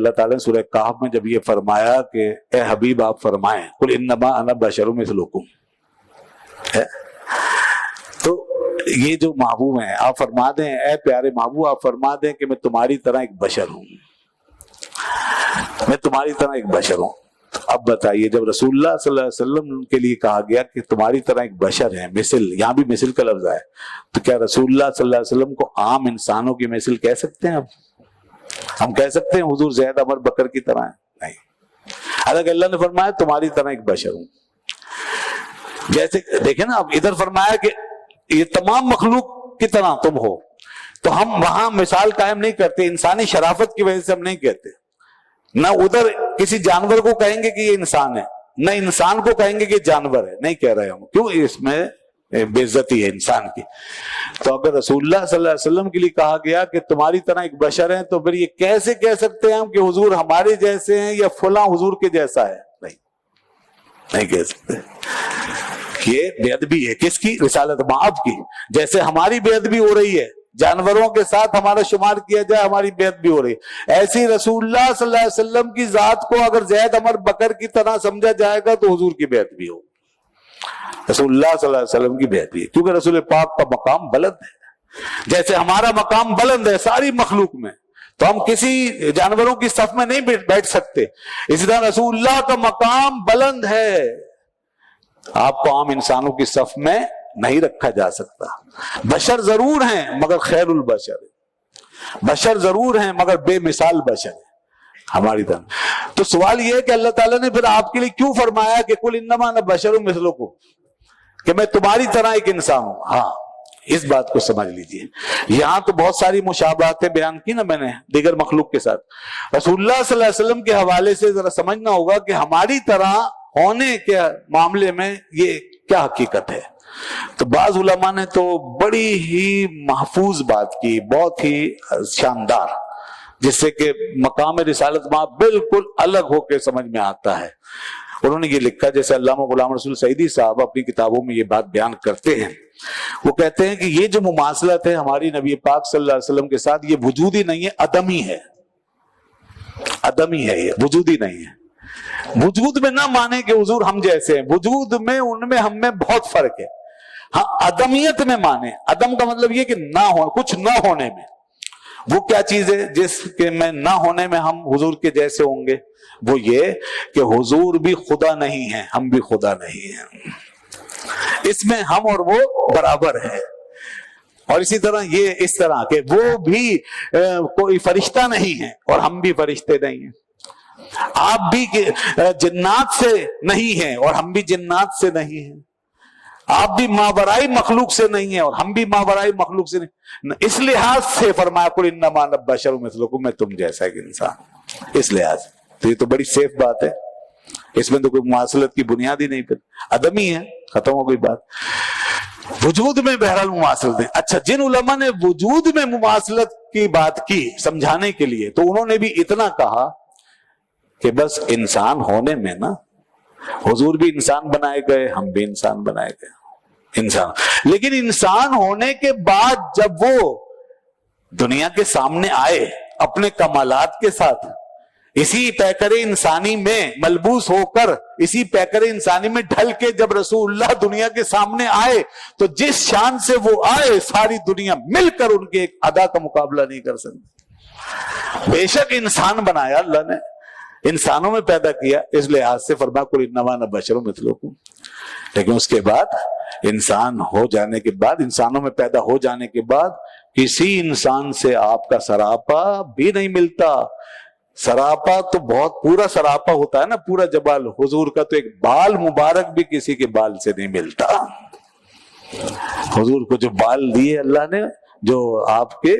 اللہ تعالیٰ نے سورہ کہف میں جب یہ فرمایا کہ اے حبیب آپ فرمائیں قل انما انا بشر مثلکم، تو یہ جو محبوب ہیں آپ فرما دیں، اے پیارے محبوب آپ فرما دیں کہ میں تمہاری طرح ایک بشر ہوں، میں تمہاری طرح ایک بشر ہوں۔ اب بتائیے جب رسول اللہ صلی اللہ علیہ وسلم کے لیے کہا گیا کہ تمہاری طرح ایک بشر ہے، مثل، یہاں بھی مثل کا لفظ ہے، تو کیا رسول اللہ صلی اللہ علیہ وسلم کو عام انسانوں کی مثل کہہ سکتے ہیں؟ اب ہم کہہ سکتے ہیں حضور زید عمر بکر کی طرح ہے؟ نہیں، حالانکہ اللہ نے فرمایا تمہاری طرح ایک بشر ہوں۔ جیسے دیکھیں نا، اب ادھر فرمایا کہ یہ تمام مخلوق کی طرح تم ہو، تو ہم وہاں مثال قائم نہیں کرتے، انسانی شرافت کی وجہ سے ہم نہیں کہتے، نہ ادھر کسی جانور کو کہیں گے کہ یہ انسان ہے، نہ انسان کو کہیں گے کہ یہ جانور ہے، نہیں کہہ رہے ہم، کیوں؟ اس میں بے عزتی ہے انسان کی۔ تو اگر رسول اللہ صلی اللہ علیہ وسلم کے لیے کہا گیا کہ تمہاری طرح ایک بشر ہیں، تو پھر یہ کیسے کہہ سکتے ہیں ہم کہ حضور ہمارے جیسے ہیں یا فلاں حضور کے جیسا ہے؟ نہیں کہہ سکتے۔ یہ بے ادبی ہے کس کی؟ رسالت مآب کی۔ جیسے ہماری بے ادبی ہو رہی ہے، جانوروں کے ساتھ ہمارا شمار کیا جائے، ہماری بے ادبی ہو رہی ہے، ایسی رسول اللہ صلی اللہ علیہ وسلم کی ذات کو اگر زید عمر بکر کی طرح سمجھا جائے گا تو حضور کی بے ادبی ہو، رسول اللہ صلی اللہ علیہ وسلم کی بے ادبی ہے، کیونکہ رسول پاک کا مقام بلند ہے۔ جیسے ہمارا مقام بلند ہے ساری مخلوق میں، تو ہم کسی جانوروں کی صف میں نہیں بیٹھ سکتے، اسی طرح رسول اللہ کا مقام بلند ہے، آپ کو عام انسانوں کی صف میں نہیں رکھا جا سکتا۔ بشر ضرور ہیں مگر خیر البشر، بشر ضرور ہیں مگر بے مثال بشر ہیں ہماری طرح۔ تو سوال یہ ہے کہ اللہ تعالیٰ نے پھر آپ کے لیے کیوں فرمایا کہ قل انما انا بشر مثلکم، کہ میں تمہاری طرح ایک انسان ہوں؟ ہاں، اس بات کو سمجھ لیجئے۔ یہاں تو بہت ساری مشابہتیں بیان کی نا میں نے دیگر مخلوق کے ساتھ، رسول اللہ صلی اللہ علیہ وسلم کے حوالے سے ذرا سمجھنا ہوگا کہ ہماری طرح ہونے کے معاملے میں یہ کیا حقیقت ہے۔ تو بعض علماء نے تو بڑی ہی محفوظ بات کی، بہت ہی شاندار، جس سے کہ مقام رسالت مآب بالکل الگ ہو کے سمجھ میں آتا ہے۔ انہوں نے یہ لکھا، جیسے علامہ غلام رسول سعیدی صاحب اپنی کتابوں میں یہ بات بیان کرتے ہیں، وہ کہتے ہیں کہ یہ جو مماثلت ہے ہماری نبی پاک صلی اللہ علیہ وسلم کے ساتھ، یہ وجودی نہیں ہے، عدمی ہے، عدمی ہے، یہ وجودی نہیں ہے۔ وجود میں نہ مانے کہ حضور ہم جیسے ہیں، وجود میں ان میں ہم میں بہت فرق ہے۔ ہاں، عدمیت میں مانے، عدم کا مطلب یہ کہ نہ ہو، کچھ نہ ہونے میں۔ وہ کیا چیز ہے جس کے میں نہ ہونے میں ہم حضور کے جیسے ہوں گے؟ وہ یہ کہ حضور بھی خدا نہیں ہے، ہم بھی خدا نہیں ہیں، اس میں ہم اور وہ برابر ہیں۔ اور اسی طرح یہ اس طرح کہ وہ بھی کوئی فرشتہ نہیں ہے اور ہم بھی فرشتے نہیں ہیں، آپ بھی جنات سے نہیں ہیں اور ہم بھی جنات سے نہیں ہیں، آپ بھی ماورائی مخلوق سے نہیں ہیں اور ہم بھی ماورائی مخلوق سے نہیں۔ اس لحاظ سے فرمایا قل انما انا بشر مثلکم، میں تم جیسا ایک انسان، اس لحاظ سے تو یہ تو بڑی سیف بات ہے، اس میں تو کوئی مماثلت کی بنیاد ہی نہیں، پھر عدمی ہے، ختم ہو گئی بات۔ وجود میں بہرحال مماثلت ہے۔ اچھا، جن علماء نے وجود میں مماثلت کی بات کی سمجھانے کے لیے، تو انہوں نے بھی اتنا کہا کہ بس انسان ہونے میں نا، حضور بھی انسان بنائے گئے، ہم بھی انسان بنائے گئے، انسان، لیکن انسان ہونے کے بعد جب وہ دنیا کے سامنے آئے اپنے کمالات کے ساتھ، اسی پیکر انسانی میں ملبوس ہو کر، اسی پیکر انسانی میں ڈھل کے جب رسول اللہ دنیا کے سامنے آئے، تو جس شان سے وہ آئے ساری دنیا مل کر ان کے ایک ادا کا مقابلہ نہیں کر سکتی۔ بے شک انسان بنایا اللہ نے، انسانوں میں پیدا کیا، اس لحاظ سے فرمایا قل انما انا بشر مثلکم، لیکن اس کے بعد انسان ہو جانے کے بعد، انسانوں میں پیدا ہو جانے کے بعد، کسی انسان سے آپ کا سراپا بھی نہیں ملتا۔ سراپا تو بہت پورا سراپا ہوتا ہے نا، پورا جبال، حضور کا تو ایک بال مبارک بھی کسی کے بال سے نہیں ملتا۔ حضور کو جو بال دیے اللہ نے، جو آپ کے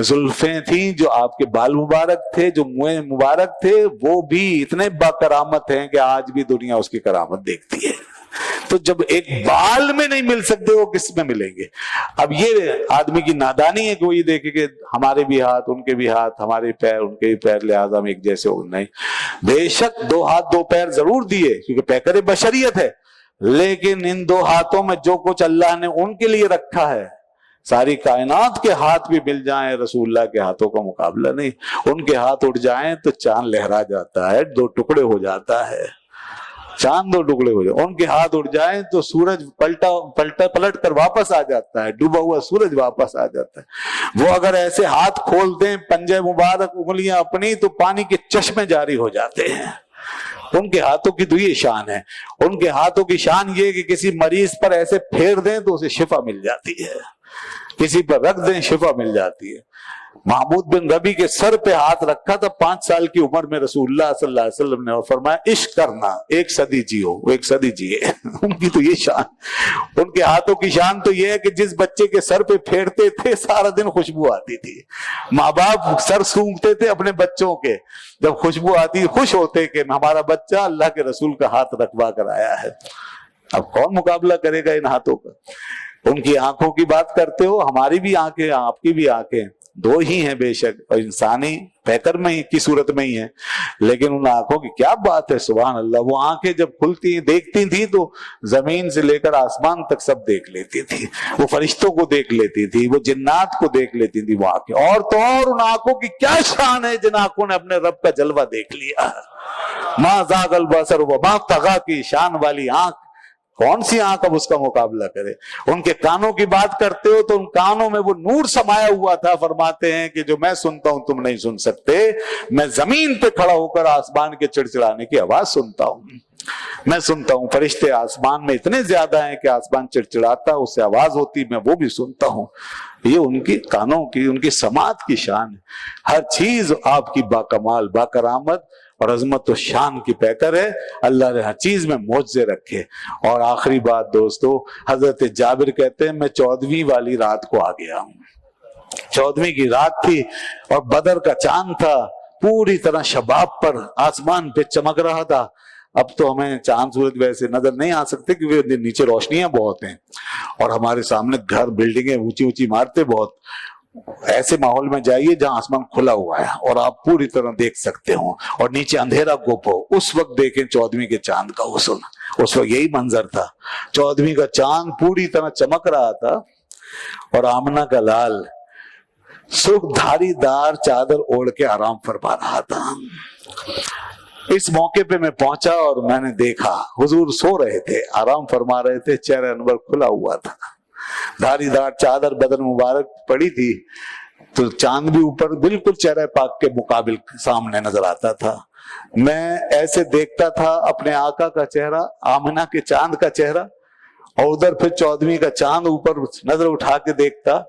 زلفیں تھیں، جو آپ کے بال مبارک تھے، جو منہ مبارک تھے، وہ بھی اتنے با کرامت ہیں کہ آج بھی دنیا اس کی کرامت دیکھتی ہے۔ تو جب ایک بال میں نہیں مل سکتے، وہ کس میں ملیں گے؟ اب یہ آدمی کی نادانی ہے کہ وہ یہ دیکھے کہ ہمارے بھی ہاتھ، ان کے بھی ہاتھ، ہمارے پیر، ان کے بھی پیر، لہذا ہم ایک جیسے ہو نہیں۔ بے شک دو ہاتھ دو پیر ضرور دیے، کیونکہ پیکر بشریت ہے، لیکن ان دو ہاتھوں میں جو کچھ اللہ نے ان کے لیے رکھا ہے، ساری کائنات کے ہاتھ بھی مل جائیں رسول اللہ کے ہاتھوں کا مقابلہ نہیں. ان کے ہاتھ اٹھ جائیں تو چاند لہرا جاتا ہے, 2 ٹکڑے ہو جاتا ہے, چاند 2 ٹکڑے ہو جائے. ان کے ہاتھ اٹھ جائیں تو سورج پلٹ کر واپس آ جاتا ہے, ڈوبا ہوا سورج واپس آ جاتا ہے. وہ اگر ایسے ہاتھ کھول دیں پنجے مبارک انگلیاں اپنی تو پانی کے چشمے جاری ہو جاتے ہیں. ان کے ہاتھوں کی تو یہ شان ہے. ان کے ہاتھوں کی شان یہ کہ کسی مریض پر ایسے پھیر دیں تو اسے شفا مل جاتی ہے, کسی پر رکھ دیں شفا مل جاتی ہے. محمود بن ربی کے سر پہ ہاتھ رکھا تھا 5 سال کی عمر میں رسول اللہ صلی اللہ علیہ وسلم نے, اور فرمایا عشق کرنا 1 صدی جیو. وہ 1 صدی جیے. ان کی تو یہ شان, ان کے ہاتھوں کی شان تو یہ ہے کہ جس بچے کے سر پہ پھیرتے تھے سارا دن خوشبو آتی تھی. ماں باپ سر سونگتے تھے اپنے بچوں کے, جب خوشبو آتی خوش ہوتے کہ ہمارا بچہ اللہ کے رسول کا ہاتھ رکھوا کر آیا ہے. اب کون مقابلہ کرے گا ان ہاتھوں کا. ان کی آنکھوں کی بات کرتے ہو, ہماری بھی آنکھیں آپ کی بھی آنکھیں 2 ہی ہیں بے شک, اور انسانی پیکر میں ہی کی صورت میں ہی ہیں, لیکن ان آنکھوں کی کیا بات ہے. سبحان اللہ. وہ آنکھیں جب کھلتی دیکھتی تھی تو زمین سے لے کر آسمان تک سب دیکھ لیتی تھی. وہ فرشتوں کو دیکھ لیتی تھی, وہ جنات کو دیکھ لیتی تھی وہ آنکھیں. اور تو اور ان آنکھوں کی کیا شان ہے جن آنکھوں نے اپنے رب کا جلوہ دیکھ لیا. ما زاغ البصر وما طغى کی شان والی آنکھ, کون سی آنکھ اب اس کا مقابلہ کرے. ان کے کانوں کی بات کرتے ہو تو ان کانوں میں وہ نور سمایا ہوا تھا. فرماتے ہیں کہ جو میں سنتا ہوں تم نہیں سن سکتے. میں زمین پہ کھڑا ہو کر آسمان کے چڑچڑانے کی آواز سنتا ہوں, میں سنتا ہوں. فرشتے آسمان میں اتنے زیادہ ہیں کہ آسمان چڑچڑاتا اس سے آواز ہوتی, میں وہ بھی سنتا ہوں. یہ ان کی کانوں کی, ان کی سماعت کی شان ہے. ہر چیز آپ کی باکمال باکرامت اور عظمت و شان کی پیکر ہے. اللہ نے ہر چیز میں معجزے رکھے. اور آخری بات دوستو, حضرت جابر کہتے ہیں میں 14ویں والی رات کو آ گیا ہوں. 14ویں کی رات تھی اور بدر کا چاند تھا, پوری طرح شباب پر آسمان پہ چمک رہا تھا. اب تو ہمیں چاند سورج ویسے نظر نہیں آ سکتے کیونکہ نیچے روشنیاں بہت ہیں اور ہمارے سامنے گھر بلڈنگیں اونچی اونچی عمارتیں بہت. ایسے ماحول میں جائیے جہاں آسمان کھلا ہوا ہے اور آپ پوری طرح دیکھ سکتے ہوں اور نیچے اندھیرا گپ ہو. اس وقت دیکھیں 14ویں کے چاند کا حسن, اس وقت یہی منظر تھا. 14ویں کا چاند پوری طرح چمک رہا تھا اور آمنہ کا لال سرخ دھاری دار چادر اوڑھ کے آرام فرما رہا تھا. اس موقع پہ میں پہنچا اور میں نے دیکھا حضور سو رہے تھے, آرام فرما رہے تھے, چہرہ انور کھلا ہوا تھا, دھاری دار چادر بدن مبارک پڑی تھی تو چاند بھی اوپر بالکل چہرہ پاک کے مقابل سامنے نظر آتا تھا. میں ایسے دیکھتا تھا اپنے آقا کا چہرہ, آمنہ کے چاند کا چہرہ, اور ادھر پھر 14ویں کا چاند اوپر نظر اٹھا کے دیکھتا,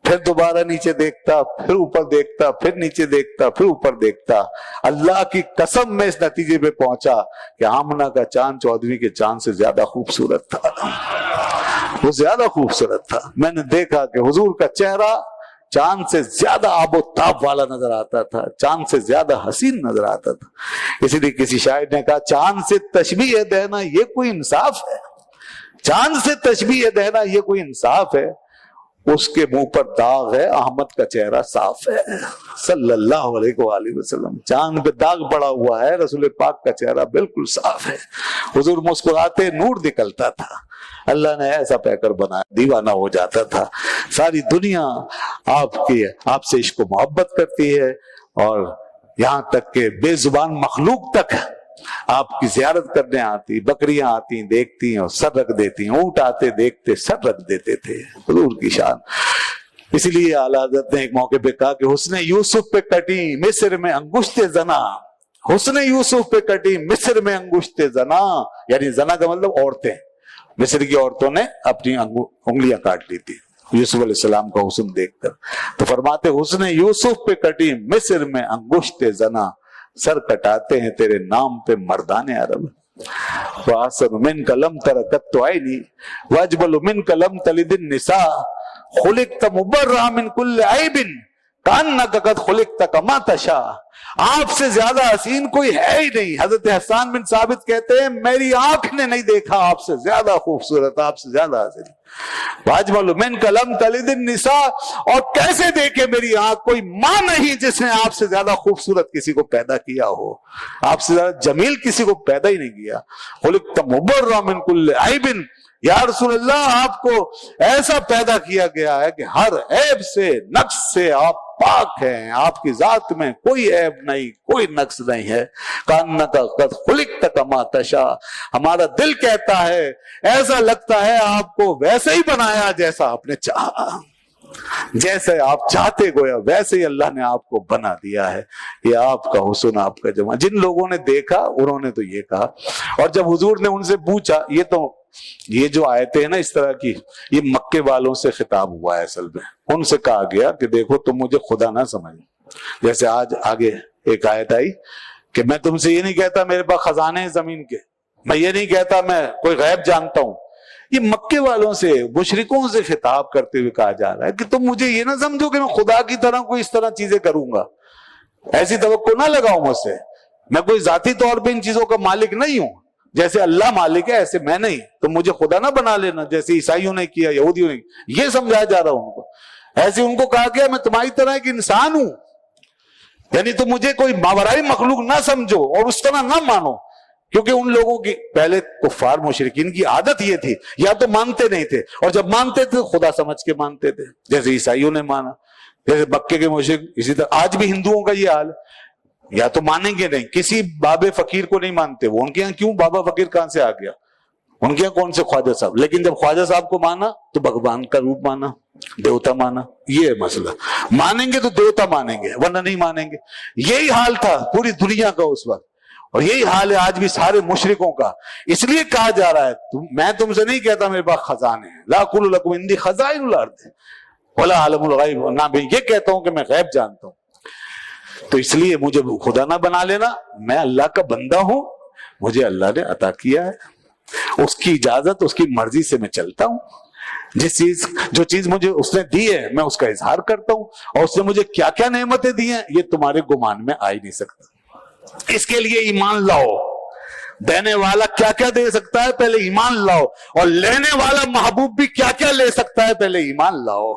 پھر دوبارہ نیچے دیکھتا, پھر اوپر دیکھتا, پھر نیچے دیکھتا, پھر اوپر دیکھتا. اللہ کی قسم میں اس نتیجے پہ پہنچا کہ آمنہ کا چاند 14ویں کے چاند سے زیادہ خوبصورت تھا, وہ زیادہ خوبصورت تھا. میں نے دیکھا کہ حضور کا چہرہ چاند سے زیادہ آب و تاب والا نظر آتا تھا, چاند سے زیادہ حسین نظر آتا تھا. اسی لیے کسی شاعر نے کہا چاند سے تشبیہ دینا یہ کوئی انصاف ہے, چاند سے تشبیہ دینا یہ کوئی انصاف ہے. اس کے منہ پر داغ ہے, احمد کا چہرہ صاف ہے صلی اللہ علیہ وآلہ وسلم. چاند پہ داغ پڑا ہوا ہے, رسول پاک کا چہرہ بالکل صاف ہے. حضور مسکراتے نور نکلتا تھا. اللہ نے ایسا پیکر بنایا, دیوانہ ہو جاتا تھا. ساری دنیا آپ سے عشق و محبت کرتی ہے, اور یہاں تک کہ بے زبان مخلوق تک آپ کی زیارت کرنے آتی. بکریاں آتی دیکھتی اور سر رکھ دیتی, اونٹ آتے دیکھتے سر رکھ دیتے تھے. حضور کی شان. اسی لیے اعلیٰ حضرت نے ایک موقع پہ کہا کہ حسن یوسف پہ کٹی مصر میں انگشت زنا, حسن یوسف پہ کٹی مصر میں انگشت زنا, یعنی زنا کا مطلب عورتیں. مصر کی عورتوں نے اپنی انگلیاں کاٹ لی تھی یوسف علیہ السلام کا حسن دیکھ کر. تو فرماتے حسن یوسف پہ کٹی مصر میں انگشت زنا, سر کٹاتے ہیں تیرے نام پہ مردان عرب. وَأَحْسَنُ مِنْكَ لَمْ تَرَ قَطُّ عَيْنِي وَأَجْمَلُ مِنْكَ لَمْ تَلِدِ النِّسَاءُ خُلِقْتَ مُبَرَّأً مِنْ كُلِّ عَيْبٍ كَأَنَّكَ قَدْ خُلِقْتَ كَمَا تَشَاءُ. آپ سے زیادہ حسین کوئی ہے ہی نہیں. حضرت حسان بن ثابت کہتے ہیں میری آنکھ نے نہیں دیکھا آپ سے زیادہ خوبصورت, آپ سے زیادہ حسین. واجمل من کلم تلد النساء, اور کیسے دیکھے میری آنکھ, کوئی ماں نہیں جس نے آپ سے زیادہ خوبصورت کسی کو پیدا کیا ہو, آپ سے زیادہ جمیل کسی کو پیدا ہی نہیں کیا. خلقت مبرا من کل عیب, یا رسول اللہ آپ کو ایسا پیدا کیا گیا ہے کہ ہر عیب سے, نقص سے آپ پاک ہیں, آپ کی ذات میں کوئی عیب نہیں, کوئی نقص نہیں ہے. کانک قد خلقت کما تشاء, ہمارا دل کہتا ہے ایسا لگتا ہے آپ کو ویسے ہی بنایا جیسا آپ نے چاہا, جیسے آپ چاہتے گویا ویسے ہی اللہ نے آپ کو بنا دیا ہے. یہ آپ کا حسن, آپ کا جمال. جن لوگوں نے دیکھا انہوں نے تو یہ کہا. اور جب حضور نے ان سے پوچھا, یہ جو آیتیں ہیں نا اس طرح کی, یہ مکے والوں سے خطاب ہوا ہے اصل میں. ان سے کہا گیا کہ دیکھو تم مجھے خدا نہ سمجھو. جیسے آج آگے ایک آیت آئی کہ میں تم سے یہ نہیں کہتا میرے پاس خزانے ہیں زمین کے, میں یہ نہیں کہتا میں کوئی غیب جانتا ہوں. یہ مکے والوں سے, مشرکوں سے خطاب کرتے ہوئے کہا جا رہا ہے کہ تم مجھے یہ نہ سمجھو کہ میں خدا کی طرح کوئی اس طرح چیزیں کروں گا, ایسی توقع نہ لگاؤ مجھ سے. میں کوئی ذاتی طور پہ ان چیزوں کا مالک نہیں ہوں, جیسے اللہ مالک ہے ایسے میں نہیں. تم مجھے خدا نہ بنا لینا جیسے عیسائیوں نے کیا, یہودیوں نے, یہ سمجھایا جا رہا ان کو. ایسے ان کو کہا گیا میں تمہاری طرح ایک انسان ہوں, یعنی تم مجھے کوئی ماورائی مخلوق نہ سمجھو اور اس طرح نہ مانو. کیونکہ ان لوگوں کی پہلے کفار مشرکین کی عادت یہ تھی, یا تو مانتے نہیں تھے, اور جب مانتے تھے خدا سمجھ کے مانتے تھے, جیسے عیسائیوں نے مانا, جیسے مکے کے مشرک. اسی طرح آج بھی ہندوؤں کا یہ حال ہے, یا تو مانیں گے نہیں, کسی بابے فقیر کو نہیں مانتے. وہ ان کے یہاں کیوں بابا فقیر کہاں سے آ گیا, ان کے یہاں کون سے خواجہ صاحب. لیکن جب خواجہ صاحب کو مانا تو بھگوان کا روپ مانا, دیوتا مانا. یہ مسئلہ, مانیں گے تو دیوتا مانیں گے ورنہ نہیں مانیں گے. یہی حال تھا پوری دنیا کا اس وقت, اور یہی حال ہے آج بھی سارے مشرکوں کا. اس لیے کہا جا رہا ہے میں تم سے نہیں کہتا میرے پاس خزانے ہیں, لا اقول لکم عندی خزائن الارض ولا اعلم الغیب, نہ میں یہ کہتا ہوں کہ میں غیب جانتا ہوں. تو اس لیے مجھے خدا نہ بنا لینا, میں اللہ کا بندہ ہوں, مجھے اللہ نے عطا کیا ہے, اس کی اجازت اس کی مرضی سے میں چلتا ہوں. جو چیز مجھے اس نے دی ہے میں اس کا اظہار کرتا ہوں, اور اس نے مجھے کیا کیا نعمتیں دی ہیں یہ تمہارے گمان میں آ ہی نہیں سکتا. اس کے لیے ایمان لاؤ, دینے والا کیا کیا دے سکتا ہے پہلے ایمان لاؤ, اور لینے والا محبوب بھی کیا کیا لے سکتا ہے پہلے ایمان لاؤ.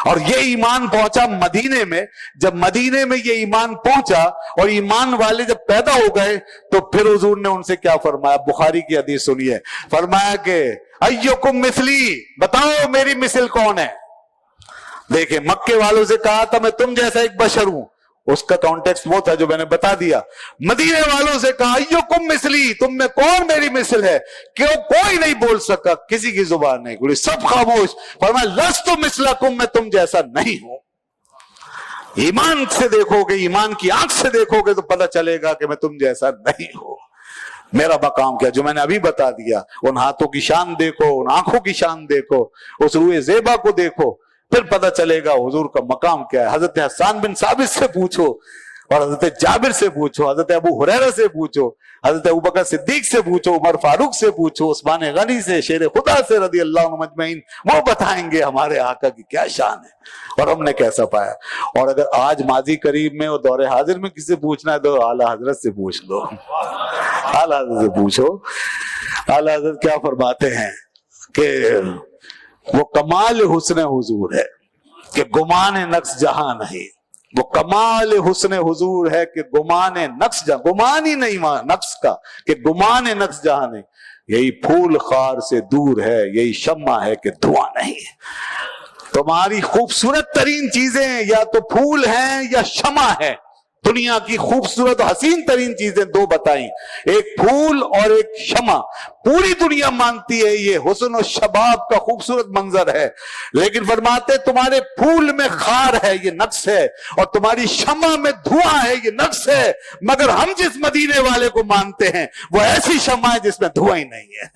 اور یہ ایمان پہنچا مدینے میں. جب مدینے میں یہ ایمان پہنچا اور ایمان والے جب پیدا ہو گئے تو پھر حضور نے ان سے کیا فرمایا, بخاری کی حدیث سنیے, فرمایا کہ ایکم مثلی, بتاؤ میری مثل کون ہے. دیکھیں مکے والوں سے کہا تھا میں تم جیسا ایک بشر ہوں, اس کا کانٹیکسٹ وہ تھا جو میں نے بتا دیا. مدینے والوں سے کہا ایکم مثلی, تم میں کون میری مثل ہے. کیوں کوئی نہیں بول سکا, کسی کی زبان نہیں کھلی, سب خاموش. فرمایا لست مثلکم, میں تم جیسا نہیں ہوں. ایمان سے دیکھو گے, ایمان کی آنکھ سے دیکھو گے تو پتہ چلے گا کہ میں تم جیسا نہیں ہوں. میرا مقام کیا جو میں نے ابھی بتا دیا, ان ہاتھوں کی شان دیکھو, ان آنکھوں کی شان دیکھو, اس روح زیبا کو دیکھو, پھر پتہ چلے گا حضور کا مقام کیا ہے. حضرت حسان بن ثابت سے پوچھو, اور حضرت جابر سے پوچھو, حضرت ابو ہریرہ سے پوچھو, حضرت ابوبکر صدیق سے پوچھو, عمر فاروق سے پوچھو, عثمان غنی سے, شیر خدا سے رضی اللہ عنہ مجمعین, وہ بتائیں گے ہمارے آقا کی کیا شان ہے اور ہم نے کیسا پایا. اور اگر آج ماضی قریب میں اور دور حاضر میں کسی سے پوچھنا ہے تو اعلیٰ حضرت سے پوچھ لو, اعلیٰ حضرت سے پوچھو. اعلیٰ حضرت کیا فرماتے ہیں کہ وہ کمال حسن حضور ہے کہ گمان نقص جہاں نہیں. وہ کمال حسن حضور ہے کہ گمان نقص جہاں, گمان ہی نہیں نقص کا, کہ گمان نقص جہاں نہیں. یہی پھول خار سے دور ہے, یہی شمع ہے کہ دھواں نہیں. تمہاری خوبصورت ترین چیزیں یا تو پھول ہیں یا شمع ہے. دنیا کی خوبصورت حسین ترین چیزیں دو بتائیں, ایک پھول اور ایک شمع. پوری دنیا مانتی ہے یہ حسن و شباب کا خوبصورت منظر ہے, لیکن فرماتے تمہارے پھول میں خار ہے, یہ نقص ہے, اور تمہاری شمع میں دھواں ہے, یہ نقص ہے. مگر ہم جس مدینے والے کو مانتے ہیں وہ ایسی شمع ہے جس میں دھواں ہی نہیں ہے,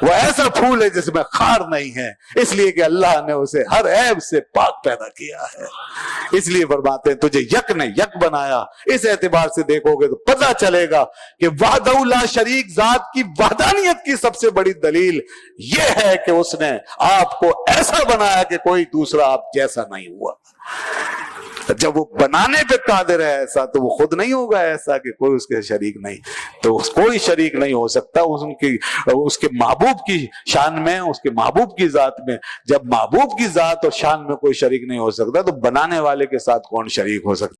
وہ ایسا پھول ہے جس میں خار نہیں ہے, اس لیے کہ اللہ نے اسے ہر عیب سے پاک پیدا کیا ہے. اس لیے فرماتے ہیں تجھے یک نے یک بنایا. اس اعتبار سے دیکھو گے تو پتہ چلے گا کہ وحدہ لا شریک ذات کی وحدانیت کی سب سے بڑی دلیل یہ ہے کہ اس نے آپ کو ایسا بنایا کہ کوئی دوسرا آپ جیسا نہیں ہوا. جب وہ بنانے پہ قادر ہے ایسا تو وہ خود نہیں ہوگا ایسا کہ کوئی اس کے شریک نہیں. تو کوئی شریک نہیں ہو سکتا اس کے محبوب کی شان میں, اس کے محبوب کی ذات میں. جب محبوب کی ذات اور شان میں کوئی شریک نہیں ہو سکتا تو بنانے والے کے ساتھ کون شریک ہو سکتا؟